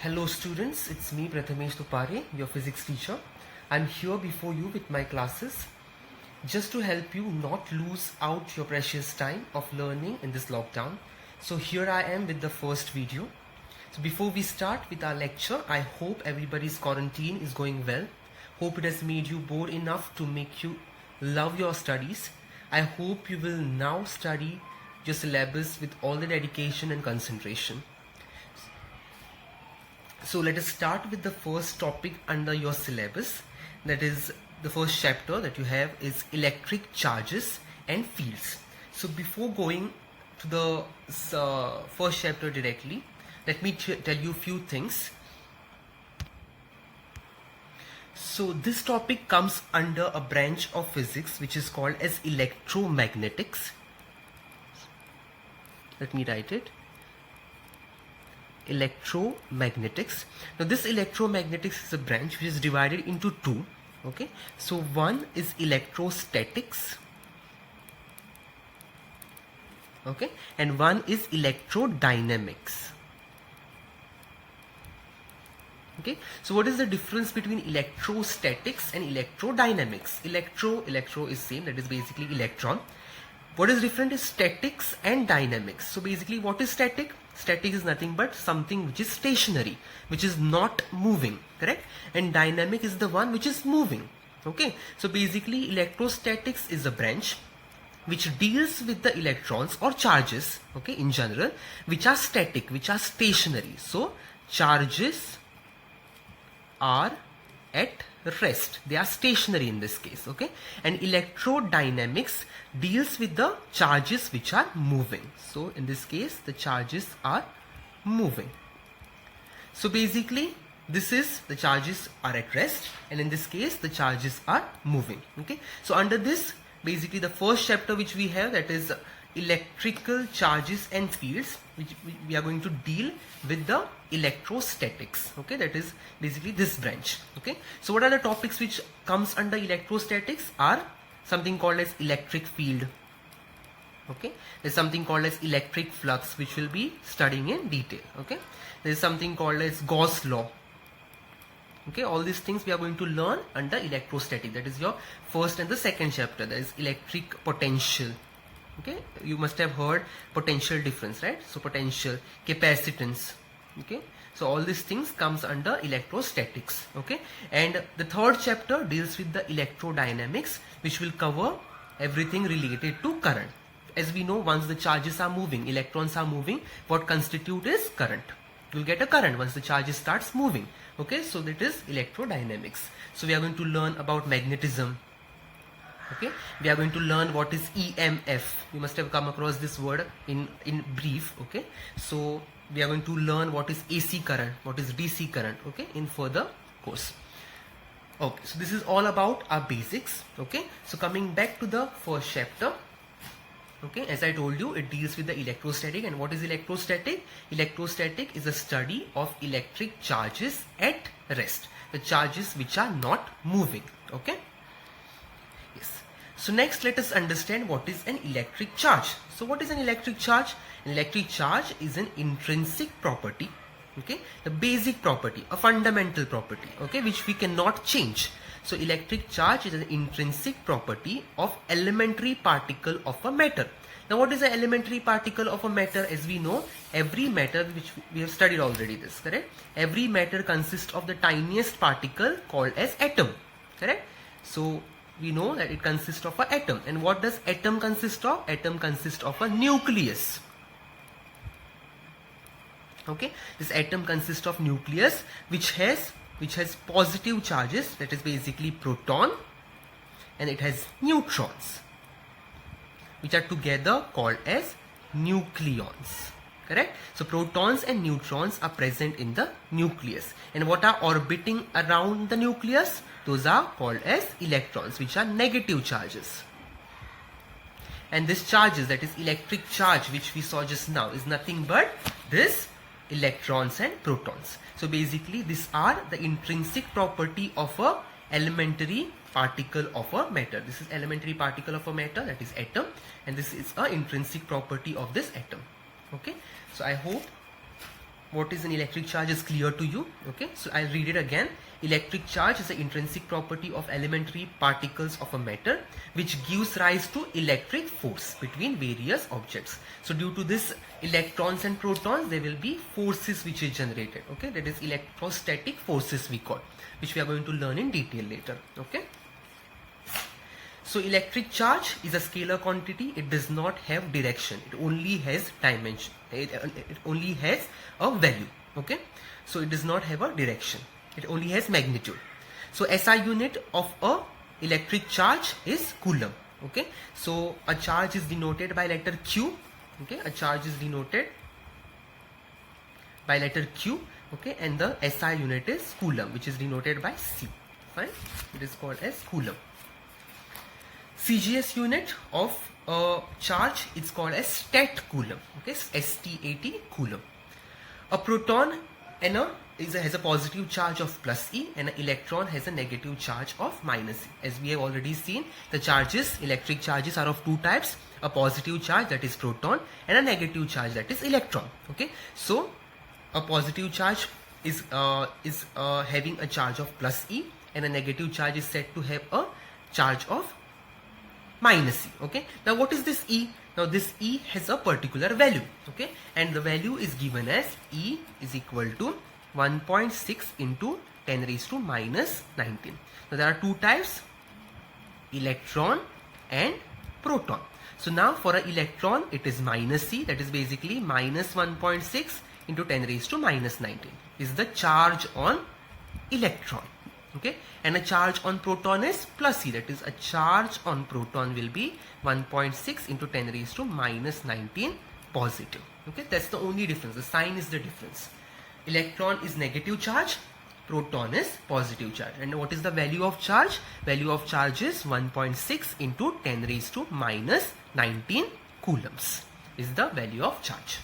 Hello students, it's me Prathamesh Tupare, your physics teacher. I'm here before you with my classes just to help you not lose out your precious time of learning in this lockdown. So here I am with the first video. So before we start with our lecture, I hope everybody's quarantine is going well. Hope it has made you bored enough to make you love your studies. I hope you will now study your syllabus with all the dedication and concentration. So let us start with the first topic under your syllabus. That is, the first chapter that you have is electric charges and fields. So before going to the first chapter directly, let me tell you a few things. So this topic comes under a branch of physics which is called as electromagnetics. Let me write it. Electromagnetics. Now this electromagnetics is a branch which is divided into two. Okay, so one is electrostatics, okay, and one is electrodynamics. Okay, so what is the difference between electrostatics and electrodynamics? Electro is same, that is basically electron. What is different is statics and dynamics. So basically what is static? Static is nothing but something which is stationary, which is not moving, correct? And dynamic is the one which is moving. Okay, so basically electrostatics is a branch which deals with the electrons or charges, okay, in general, which are static, which are stationary. So charges are at rest, they are stationary in this case, okay. And electrodynamics deals with the charges which are moving. So in this case the charges are moving. So basically this is the charges are at rest, and in this case the charges are moving, okay. So under this, basically the first chapter which we have, that is electrical charges and fields, which we are going to deal with the electrostatics, okay. That is basically this branch, okay. So what are the topics which comes under electrostatics are something called as electric field, okay. There's something called as electric flux, which we'll be studying in detail, okay. There's something called as Gauss law, okay. All these things we are going to learn under electrostatic. That is your first and the second chapter. That is electric potential, okay. You must have heard potential difference, right? So potential, capacitance, okay. So all these things comes under electrostatics, okay. And the third chapter deals with the electrodynamics, which will cover everything related to current. As we know, once the charges are moving, electrons are moving, what constitute is current. You'll get a current once the charges starts moving, okay. So that is electrodynamics. So we are going to learn about magnetism, okay. We are going to learn what is EMF. You must have come across this word in brief, okay. So we are going to learn what is AC current, what is DC current, okay, in further course. Okay, so this is all about our basics, okay. So coming back to the first chapter, okay, as I told you, it deals with the electrostatic. And what is electrostatic? Electrostatic is a study of electric charges at rest, the charges which are not moving, okay. Yes. So next let us understand what is an electric charge. So what is an electric charge? An electric charge is an intrinsic property, okay, the basic property, a fundamental property, okay, which we cannot change. So electric charge is an intrinsic property of elementary particle of a matter. Now what is an elementary particle of a matter? As we know, every matter, which we have studied already this, correct? Every matter consists of the tiniest particle called as atom, correct? So we know that it consists of an atom. And what does atom consist of? Atom consists of a nucleus. Okay, this atom consists of nucleus which has positive charges, that is basically proton, and it has neutrons, which are together called as nucleons, correct? So protons and neutrons are present in the nucleus, and what are orbiting around the nucleus? Those are called as electrons, which are negative charges. And this charges, that is electric charge, which we saw just now, is nothing but this electrons and protons. So basically these are the intrinsic property of a elementary particle of a matter. This is elementary particle of a matter, that is atom, and this is a intrinsic property of this atom, okay. So I hope what is an electric charge is clear to you. Okay, so I'll read it again. Electric charge is the intrinsic property of elementary particles of a matter which gives rise to electric force between various objects. So due to this electrons and protons, there will be forces which is generated. Okay, that is electrostatic forces we call, which we are going to learn in detail later. Okay. So electric charge is a scalar quantity. It does not have direction. It only has dimension. It only has a value. Okay. So it does not have a direction. It only has magnitude. So SI unit of a electric charge is coulomb. Okay. So a charge is denoted by letter Q. Okay. A charge is denoted by letter Q. Okay. And the SI unit is coulomb, which is denoted by C. Fine. It is called as coulomb. CGS unit of a charge is called as stat coulomb. Okay, STAT coulomb. A proton has a positive charge of plus E, and an electron has a negative charge of minus E. As we have already seen, the charges, electric charges, are of two types: a positive charge, that is proton, and a negative charge, that is electron. Okay, so a positive charge is having a charge of plus E, and a negative charge is said to have a charge of minus E. Okay, now what is this E? Now this E has a particular value. Okay, and the value is given as E is equal to 1.6 into 10 raised to minus 19. Now there are two types, electron and proton. So now for an electron it is minus E, that is basically minus 1.6 into 10 raised to minus 19 is the charge on electron. Okay, and a charge on proton is plus E, that is a charge on proton will be 1.6 into 10 raised to minus 19 positive. Okay, that's the only difference. The sign is the difference. Electron is negative charge, proton is positive charge. And what is the value of charge? Value of charge is 1.6 into 10 raised to minus 19 coulombs is the value of charge.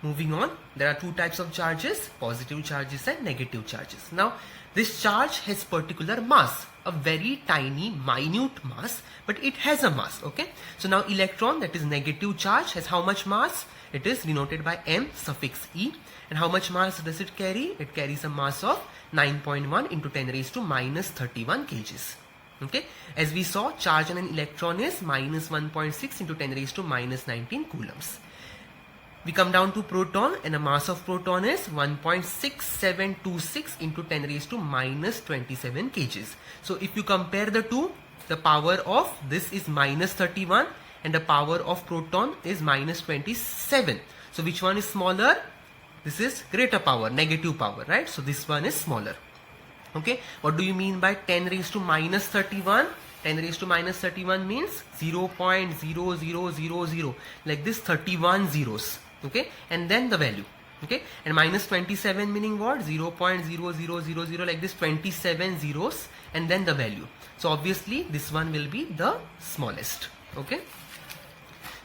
Moving on, there are two types of charges, positive charges and negative charges. Now, this charge has particular mass, a very tiny, minute mass, but it has a mass. Okay, so now electron, that is negative charge, has how much mass? It is denoted by M suffix E. And how much mass does it carry? It carries a mass of 9.1 into 10 raised to minus 31 kgs. Okay, as we saw, charge on an electron is minus 1.6 into 10 raised to minus 19 coulombs. We come down to proton, and the mass of proton is 1.6726 into 10 raised to minus 27 kgs. So if you compare the two, the power of this is minus 31 and the power of proton is minus 27. So which one is smaller? This is greater power, negative power, right? So this one is smaller. Okay, what do you mean by 10 raised to minus 31? 10 raised to minus 31 means 0.0000, like this, 31 zeros. Okay, and then the value. Okay, and minus 27 meaning what? 0.0000, like this, 27 zeros and then the value. So obviously this one will be the smallest. Okay,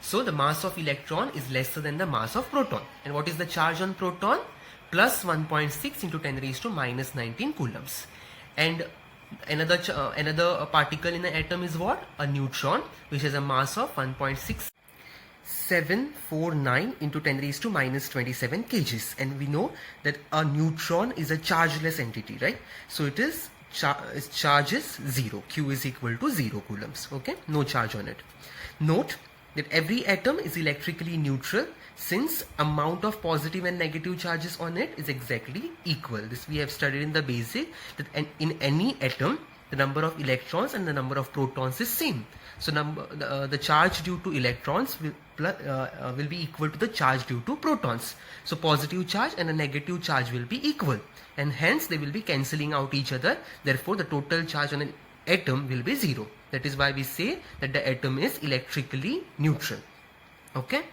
so the mass of electron is lesser than the mass of proton. And what is the charge on proton? Plus 1.6 into 10 raised to minus 19 coulombs. And another particle in the atom is what? A neutron, which has a mass of 1.6749 into 10 raised to minus 27 kgs. And we know that a neutron is a chargeless entity, right? So it is its charge is 0. Q is equal to 0 coulombs. Okay, no charge on it. Note that every atom is electrically neutral since amount of positive and negative charges on it is exactly equal. This we have studied in the basic, that in any atom the number of electrons and the number of protons is same. So the charge due to electrons will be equal to the charge due to protons. So positive charge and a negative charge will be equal, and hence they will be cancelling out each other. Therefore the total charge on an atom will be 0. That is why we say that the atom is electrically neutral. Okay.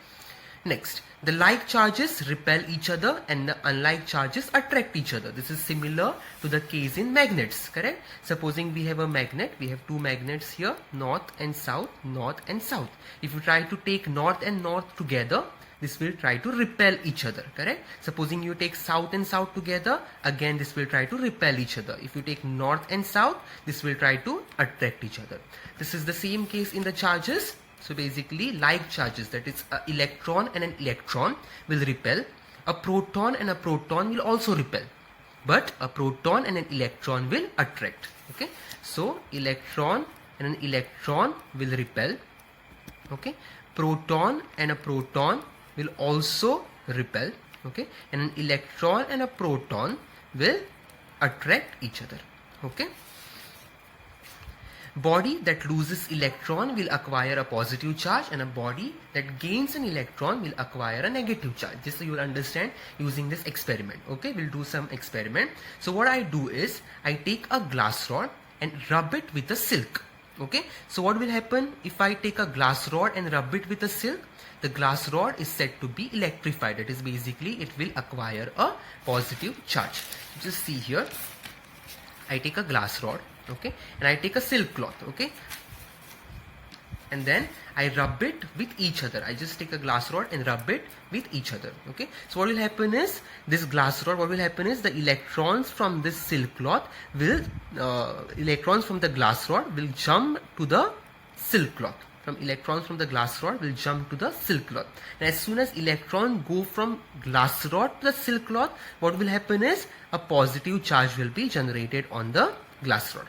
Next, the like charges repel each other and the unlike charges attract each other. This is similar to the case in magnets, correct? Supposing we have a magnet, we have two magnets here, north and south, north and south. If you try to take north and north together, this will try to repel each other, correct? Supposing you take south and south together, again this will try to repel each other. If you take north and south, this will try to attract each other. This is the same case in the charges. So basically like charges, that is an electron and an electron will repel, A proton and a proton will also repel, but a proton and an electron will attract. Okay, so electron and an electron will repel. Okay, proton and a proton will also repel. Okay, and an electron and a proton will attract each other. Okay, body that loses electron will acquire a positive charge, and a body that gains an electron will acquire a negative charge. This you will understand using this experiment. Okay, we'll do some experiment. So what I do is I take a glass rod and rub it with a silk. Okay, so what will happen if I take a glass rod and rub it with a silk? The glass rod is said to be electrified. That is basically it will acquire a positive charge. Just see here, I take a glass rod, okay, and I take a silk cloth, okay, and then I rub it with each other. I just take a glass rod and rub it with each other. Okay, so what will happen is this glass rod, what will happen is the electrons from this silk cloth will electrons from the glass rod will jump to the silk cloth. Electrons from the glass rod will jump to the silk cloth. And as soon as electrons go from glass rod to the silk cloth, what will happen is a positive charge will be generated on the glass rod.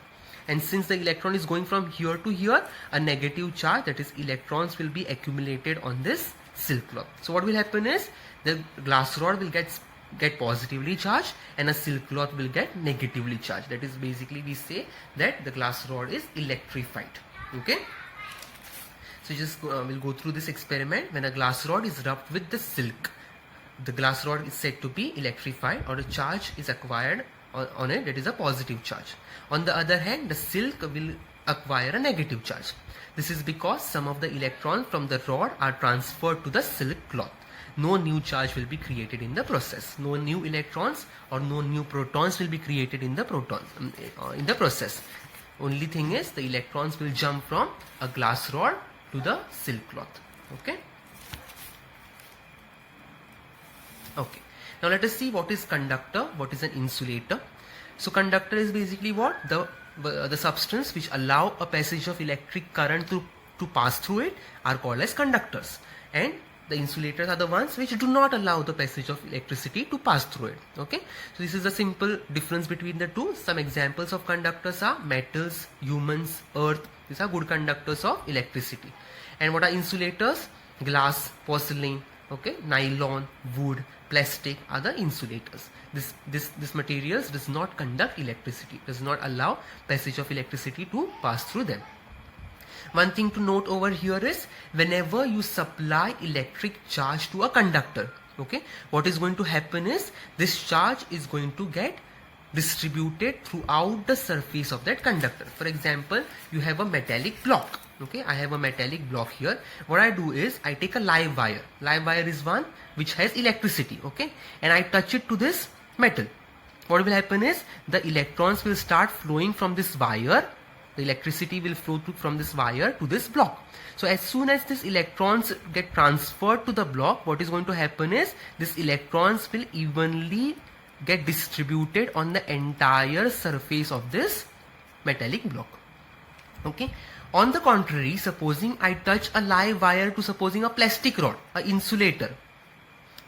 And since the electron is going from here to here, a negative charge, that is electrons, will be accumulated on this silk cloth. So what will happen is the glass rod will get positively charged and a silk cloth will get negatively charged. That is basically we say that the glass rod is electrified. Okay. So just we'll go through this experiment. When a glass rod is rubbed with the silk, the glass rod is said to be electrified, or a charge is acquired on it, that is a positive charge. On the other hand, the silk will acquire a negative charge. This is because some of the electrons from the rod are transferred to the silk cloth. No new charge will be created in the process. No new electrons or no new protons will be created in the process. Only thing is the electrons will jump from a glass rod to the silk cloth. Okay. Okay. Now let us see what is conductor, what is an insulator. So conductor is basically what? The substance which allow a passage of electric current to pass through it are called as conductors. And the insulators are the ones which do not allow the passage of electricity to pass through it. Okay. So this is the simple difference between the two. Some examples of conductors are metals, humans, earth. These are good conductors of electricity. And what are insulators? Glass, porcelain, okay, nylon, wood, plastic are the insulators. This materials does not conduct electricity, does not allow passage of electricity to pass through them. One thing to note over here is whenever you supply electric charge to a conductor, okay, what is going to happen is this charge is going to get distributed throughout the surface of that conductor. For example, you have a metallic block. Okay, I have a metallic block here. What I do is I take a live wire. Live wire is one which has electricity. Okay, and I touch it to this metal. What will happen is the electrons will start flowing from this wire. The electricity will flow from this wire to this block. So as soon as these electrons get transferred to the block, what is going to happen is these electrons will evenly get distributed on the entire surface of this metallic block. Okay. On the contrary, supposing I touch a live wire to supposing a plastic rod, an insulator,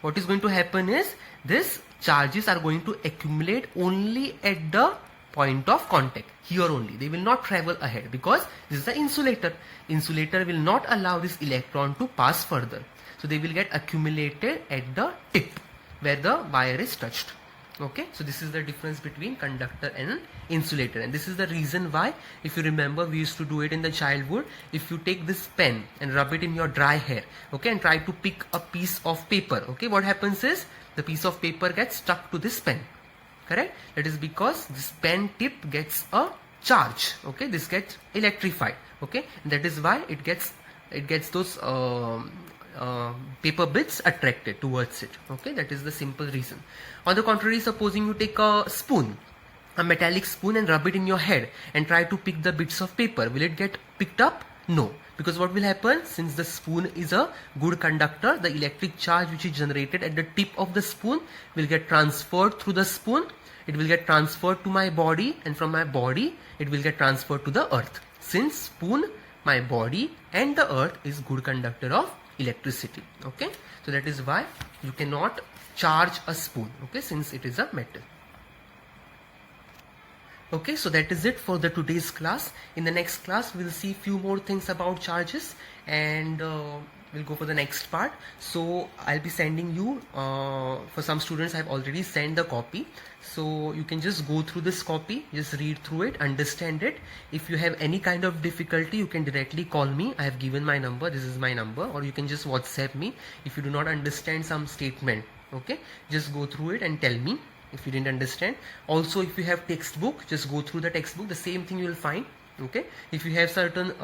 what is going to happen is these charges are going to accumulate only at the point of contact. Here only. They will not travel ahead because this is an insulator. Insulator will not allow this electron to pass further. So they will get accumulated at the tip where the wire is touched. Okay, so this is the difference between conductor and an insulator, and this is the reason why, if you remember, we used to do it in the childhood. If you take this pen and rub it in your dry hair, okay, and try to pick a piece of paper, okay, what happens is the piece of paper gets stuck to this pen, correct? That is because this pen tip gets a charge, okay, this gets electrified, okay, and that is why it gets those paper bits attracted towards it. Okay, that is the simple reason. On the contrary, supposing you take a spoon, a metallic spoon, and rub it in your head and try to pick the bits of paper, will it get picked up? No, because what will happen, since the spoon is a good conductor, the electric charge which is generated at the tip of the spoon will get transferred through the spoon. It will get transferred to my body, and from my body it will get transferred to the earth. Since spoon, my body and the earth is good conductor of electricity. Okay, so that is why you cannot charge a spoon, okay, since it is a metal. Okay, so that is it for the today's class. In the next class, we'll see few more things about charges, and we'll go for the next part. So I'll be sending you, for some students I've already sent the copy, so you can just go through this copy, just read through it, understand it. If you have any kind of difficulty, you can directly call me. I have given my number, this is my number, or you can just WhatsApp me if you do not understand some statement. Okay, just go through it and tell me if you didn't understand. Also, if you have textbook, just go through the textbook, the same thing you will find. Okay, if you have certain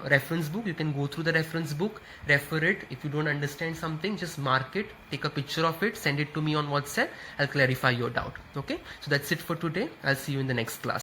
reference book, you can go through the reference book, refer it. If you don't understand something, just mark it, take a picture of it, send it to me on WhatsApp. I'll clarify your doubt. Okay, so that's it for today. I'll see you in the next class.